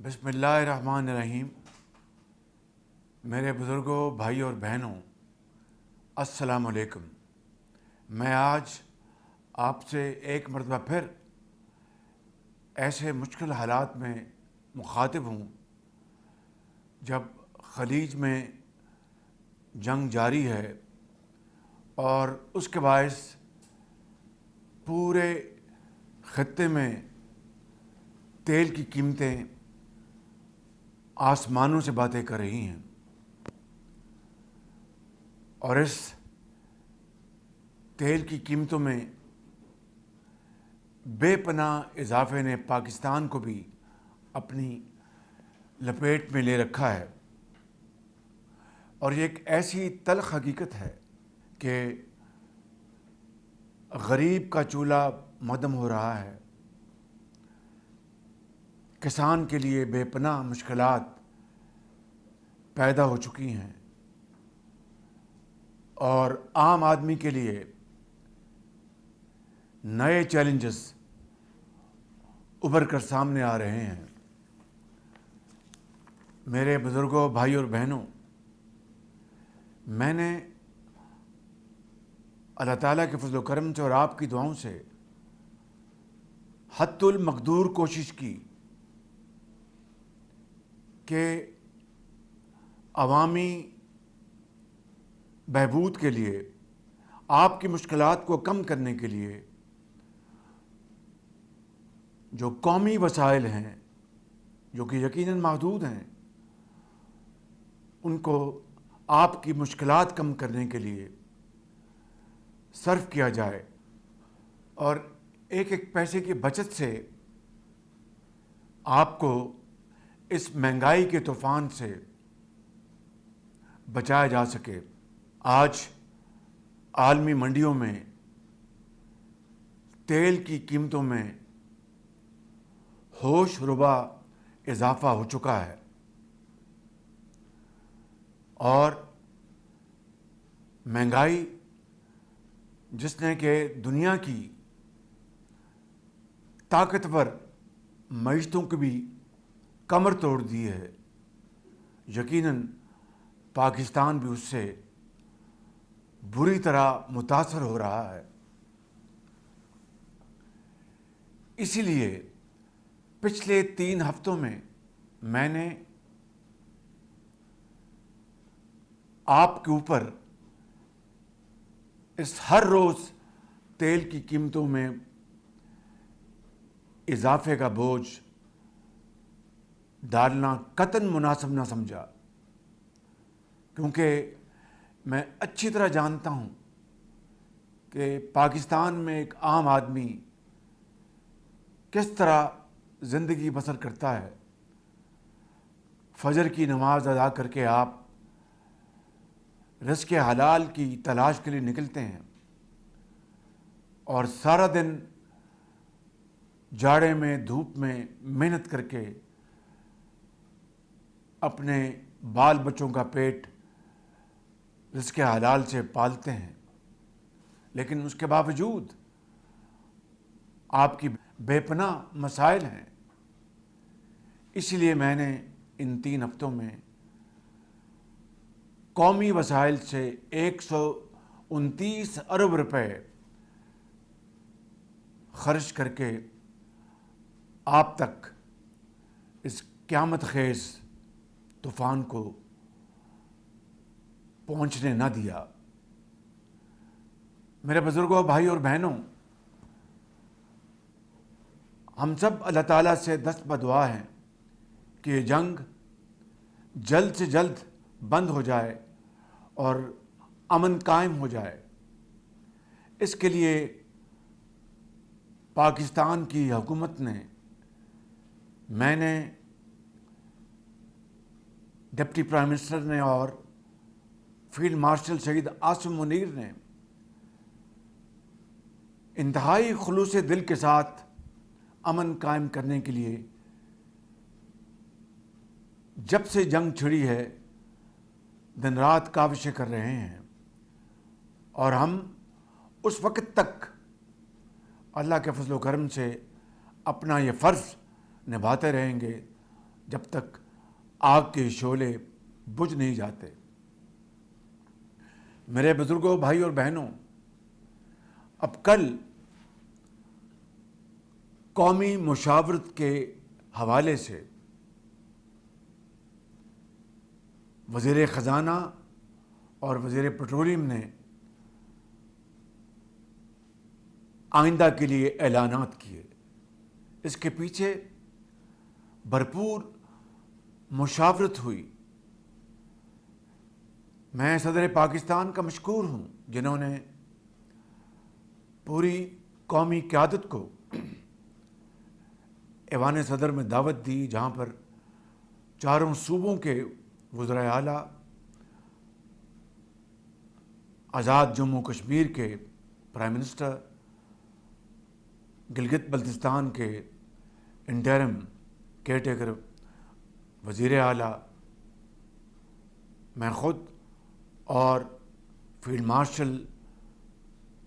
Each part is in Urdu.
بسم اللہ الرحمن الرحیم۔ میرے بزرگوں، بھائی اور بہنوں، السلام علیکم۔ میں آج آپ سے ایک مرتبہ پھر ایسے مشکل حالات میں مخاطب ہوں جب خلیج میں جنگ جاری ہے اور اس کے باعث پورے خطے میں تیل کی قیمتیں آسمانوں سے باتیں کر رہی ہیں، اور اس تیل کی قیمتوں میں بے پناہ اضافے نے پاکستان کو بھی اپنی لپیٹ میں لے رکھا ہے۔ اور یہ ایک ایسی تلخ حقیقت ہے کہ غریب کا چولہا مہدم ہو رہا ہے، کسان کے لیے بے پناہ مشکلات پیدا ہو چکی ہیں، اور عام آدمی کے لیے نئے چیلنجز ابھر کر سامنے آ رہے ہیں۔ میرے بزرگوں، بھائی اور بہنوں، میں نے اللہ تعالیٰ کے فضل و کرم سے اور آپ کی دعاؤں سے حد المقدور کوشش کی کہ عوامی بہبود کے لیے، آپ کی مشکلات کو کم کرنے کے لیے جو قومی وسائل ہیں، جو کہ یقیناً محدود ہیں، ان کو آپ کی مشکلات کم کرنے کے لیے صرف کیا جائے، اور ایک ایک پیسے کی بچت سے آپ کو اس مہنگائی کے طوفان سے بچایا جا سکے۔ آج عالمی منڈیوں میں تیل کی قیمتوں میں ہوش ربا اضافہ ہو چکا ہے، اور مہنگائی جس نے کہ دنیا کی طاقتور معیشتوں کی بھی کمر توڑ دی ہے، یقیناً پاکستان بھی اس سے بری طرح متاثر ہو رہا ہے۔ اسی لیے پچھلے 3 ہفتوں میں نے آپ کے اوپر اس ہر روز تیل کی قیمتوں میں اضافے کا بوجھ ڈالنا قطعاً مناسب نہ سمجھا، کیونکہ میں اچھی طرح جانتا ہوں کہ پاکستان میں ایک عام آدمی کس طرح زندگی بسر کرتا ہے۔ فجر کی نماز ادا کر کے آپ رزق حلال کی تلاش کے لیے نکلتے ہیں، اور سارا دن جاڑے میں، دھوپ میں محنت کر کے اپنے بال بچوں کا پیٹ رزق حلال سے پالتے ہیں، لیکن اس کے باوجود آپ کی بے پناہ مسائل ہیں۔ اسی لیے میں نے ان 3 ہفتوں میں قومی وسائل سے 129 ارب روپے خرچ کر کے آپ تک اس قیامت خیز طوفان کو پہنچنے نہ دیا۔ میرے بزرگوں، بھائی اور بہنوں، ہم سب اللہ تعالیٰ سے دست بدعا ہیں کہ یہ جنگ جلد سے جلد بند ہو جائے اور امن قائم ہو جائے۔ اس کے لیے پاکستان کی حکومت نے، میں نے، ڈپٹی پرائم منسٹر نے اور فیلڈ مارشل شہید عاصم منیر نے انتہائی خلوص دل کے ساتھ امن قائم کرنے کے لیے جب سے جنگ چھڑی ہے دن رات کاوشیں کر رہے ہیں، اور ہم اس وقت تک اللہ کے فضل و کرم سے اپنا یہ فرض نبھاتے رہیں گے جب تک آگ کے شعلے بجھ نہیں جاتے۔ میرے بزرگوں، بھائی اور بہنوں، اب کل قومی مشاورت کے حوالے سے وزیر خزانہ اور وزیر پیٹرولیم نے آئندہ کے لیے اعلانات کیے۔ اس کے پیچھے بھرپور مشاورت ہوئی۔ میں صدر پاکستان کا مشکور ہوں جنہوں نے پوری قومی قیادت کو ایوان صدر میں دعوت دی، جہاں پر چاروں صوبوں کے وزرائے اعلیٰ، آزاد جموں کشمیر کے پرائم منسٹر، گلگت بلتستان کے انٹرم کیئر ٹیکر وزیر اعلیٰ، میں خود اور فیلڈ مارشل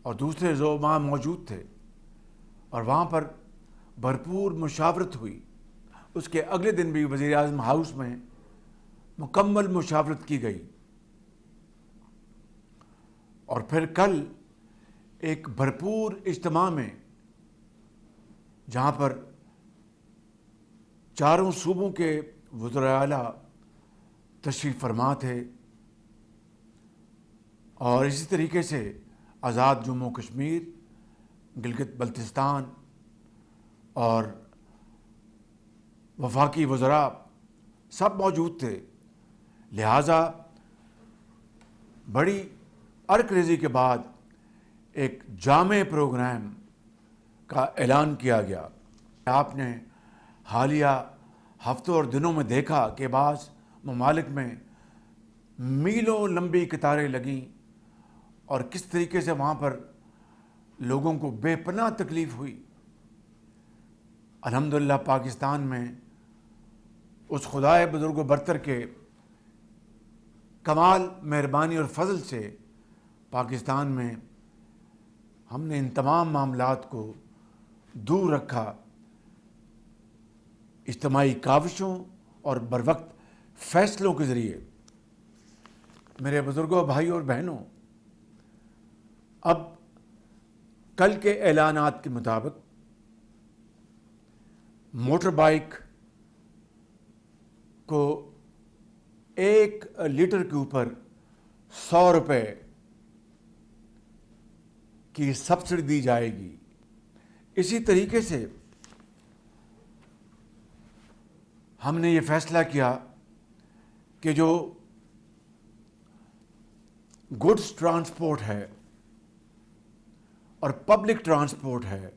اور دوسرے وہاں موجود تھے، اور وہاں پر بھرپور مشاورت ہوئی۔ اس کے اگلے دن بھی وزیر اعظم ہاؤس میں مکمل مشاورت کی گئی، اور پھر کل ایک بھرپور اجتماع میں جہاں پر چاروں صوبوں کے وزرائے اعلیٰ تشریف فرما تھے، اور اسی طریقے سے آزاد جموں کشمیر، گلگت بلتستان اور وفاقی وزراء سب موجود تھے۔ لہٰذا بڑی عرق ریزی کے بعد ایک جامع پروگرام کا اعلان کیا گیا۔ آپ نے حالیہ ہفتوں اور دنوں میں دیکھا کہ بعض ممالک میں میلوں لمبی قطاریں لگیں، اور کس طریقے سے وہاں پر لوگوں کو بے پناہ تکلیف ہوئی۔ الحمدللہ پاکستان میں اس خدائے بزرگ و برتر کے کمال مہربانی اور فضل سے پاکستان میں ہم نے ان تمام معاملات کو دور رکھا، اجتماعی کاوشوں اور بروقت فیصلوں کے ذریعے۔ میرے بزرگوں، بھائی اور بہنوں، اب کل کے اعلانات کے مطابق موٹر بائک کو 1 لیٹر کے اوپر 100 روپے کی سبسڈی دی جائے گی۔ اسی طریقے سے ہم نے یہ فیصلہ کیا کہ جو گڈس ٹرانسپورٹ ہے اور پبلک ٹرانسپورٹ ہے،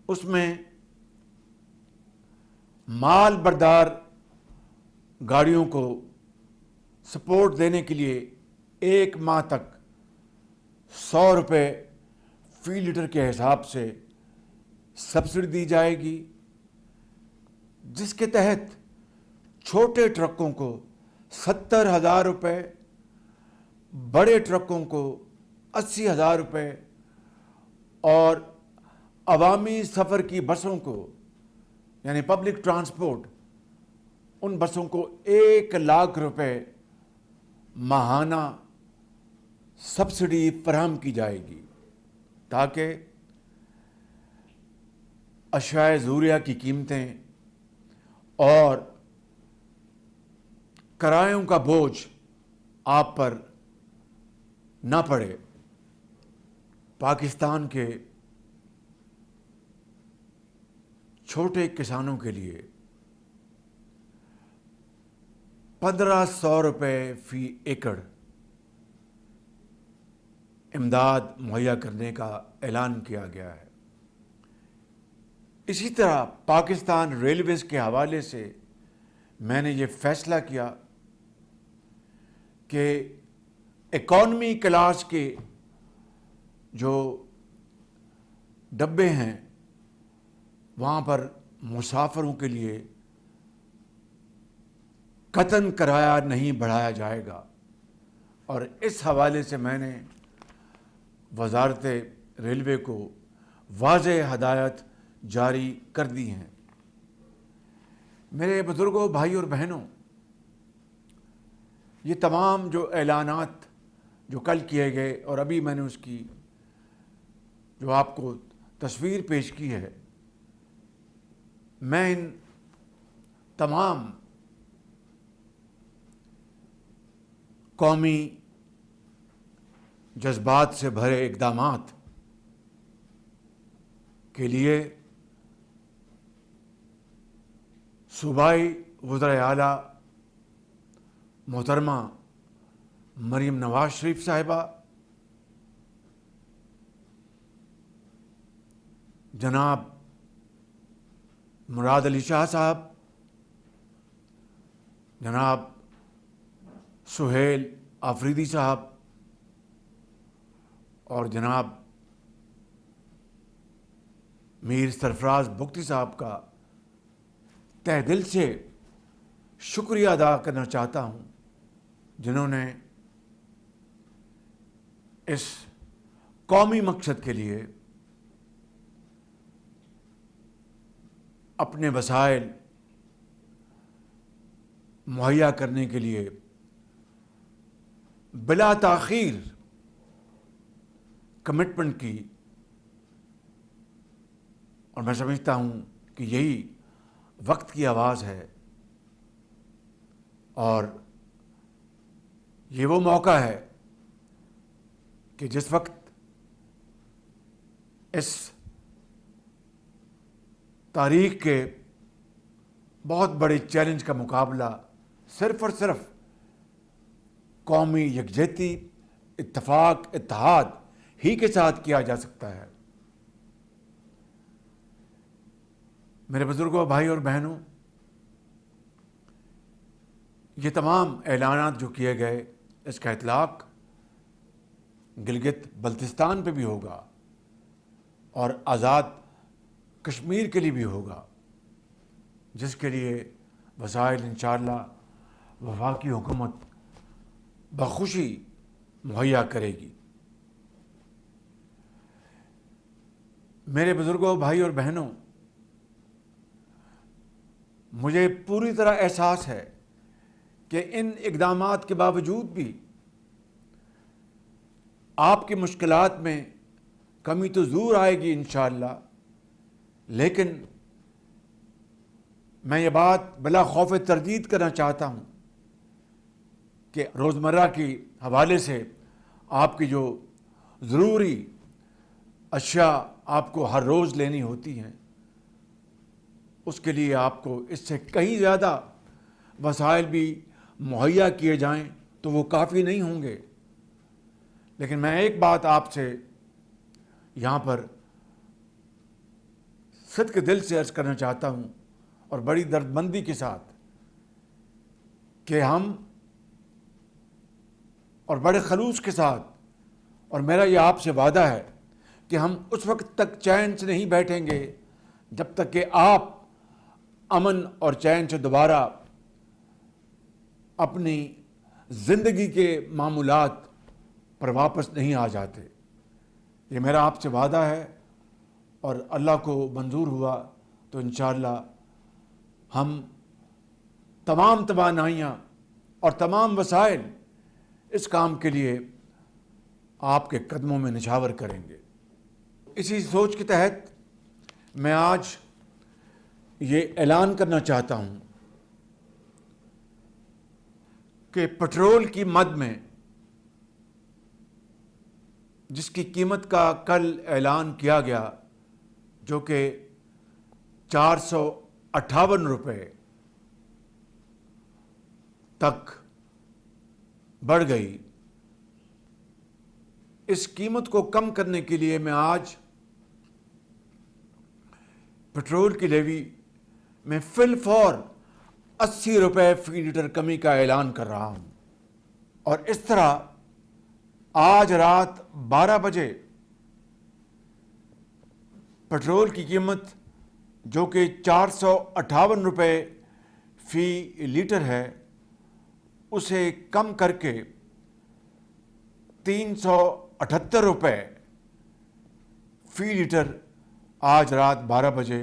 اس میں مال بردار گاڑیوں کو سپورٹ دینے کے لیے 1 ماہ تک 100 روپے فی لیٹر کے حساب سے سبسڈی دی جائے گی، جس کے تحت چھوٹے ٹرکوں کو 70,000 روپے، بڑے ٹرکوں کو 80,000 روپے، اور عوامی سفر کی بسوں کو یعنی پبلک ٹرانسپورٹ، ان بسوں کو 1 لاکھ روپے ماہانہ سبسڈی فراہم کی جائے گی، تاکہ اشیاء ضروریہ کی قیمتیں اور کرایوں کا بوجھ آپ پر نہ پڑے۔ پاکستان کے چھوٹے کسانوں کے لیے 1,500 روپے فی ایکڑ امداد مہیا کرنے کا اعلان کیا گیا ہے۔ اسی طرح پاکستان ریلویز کے حوالے سے میں نے یہ فیصلہ کیا کہ اکانومی کلاس کے جو ڈبے ہیں وہاں پر مسافروں کے لیے قطعاً کرایہ نہیں بڑھایا جائے گا، اور اس حوالے سے میں نے وزارت ریلوے کو واضح ہدایت جاری کر دی ہیں۔ میرے بزرگوں، بھائی اور بہنوں، یہ تمام جو اعلانات جو کل کیے گئے اور ابھی میں نے اس کی جو آپ کو تصویر پیش کی ہے، میں ان تمام قومی جذبات سے بھرے اقدامات کے لیے صوبائی وزرائے اعلیٰ محترمہ مریم نواز شریف صاحبہ، جناب مراد علی شاہ صاحب، جناب سہیل آفریدی صاحب اور جناب میر سرفراز بگٹی صاحب کا تہ دل سے شکریہ ادا کرنا چاہتا ہوں، جنہوں نے اس قومی مقصد کے لیے اپنے وسائل مہیا کرنے کے لیے بلا تاخیر کمٹمنٹ کی، اور میں سمجھتا ہوں کہ یہی وقت کی آواز ہے اور یہ وہ موقع ہے کہ جس وقت اس تاریخ کے بہت بڑے چیلنج کا مقابلہ صرف اور صرف قومی یکجہتی، اتفاق، اتحاد ہی کے ساتھ کیا جا سکتا ہے۔ میرے بزرگوں، بھائی اور بہنوں، یہ تمام اعلانات جو کیے گئے، اس کا اطلاق گلگت بلتستان پہ بھی ہوگا اور آزاد کشمیر کے لیے بھی ہوگا، جس کے لیے وسائل انشاءاللہ وفاقی حکومت بخوشی مہیا کرے گی۔ میرے بزرگوں، بھائی اور بہنوں، مجھے پوری طرح احساس ہے کہ ان اقدامات کے باوجود بھی آپ کی مشکلات میں کمی تو ضرور آئے گی انشاءاللہ، لیکن میں یہ بات بلا خوف تردید کرنا چاہتا ہوں کہ روزمرہ کی حوالے سے آپ کی جو ضروری اشیاء آپ کو ہر روز لینی ہوتی ہیں، اس کے لیے آپ کو اس سے کہیں زیادہ وسائل بھی مہیا کیے جائیں تو وہ کافی نہیں ہوں گے، لیکن میں ایک بات آپ سے یہاں پر صدق دل سے عرض کرنا چاہتا ہوں اور بڑی دردمندی کے ساتھ کہ ہم اور بڑے خلوص کے ساتھ، اور میرا یہ آپ سے وعدہ ہے کہ ہم اس وقت تک چین سے نہیں بیٹھیں گے جب تک کہ آپ امن اور چین سے دوبارہ اپنی زندگی کے معمولات پر واپس نہیں آ جاتے۔ یہ میرا آپ سے وعدہ ہے، اور اللہ کو منظور ہوا تو انشاءاللہ ہم تمام توانائیاں اور تمام وسائل اس کام کے لیے آپ کے قدموں میں نچھاور کریں گے۔ اسی سوچ کے تحت میں آج یہ اعلان کرنا چاہتا ہوں کہ پٹرول کی مد میں جس کی قیمت کا کل اعلان کیا گیا، جو کہ 458 روپے تک بڑھ گئی، اس قیمت کو کم کرنے کے لیے میں آج پٹرول کی لیوی میں فی الفور 80 روپے فی لیٹر کمی کا اعلان کر رہا ہوں، اور اس طرح آج رات 12 بجے پٹرول کی قیمت جو کہ 458 روپے فی لیٹر ہے، اسے کم کر کے 378 روپے فی لیٹر آج رات 12 بجے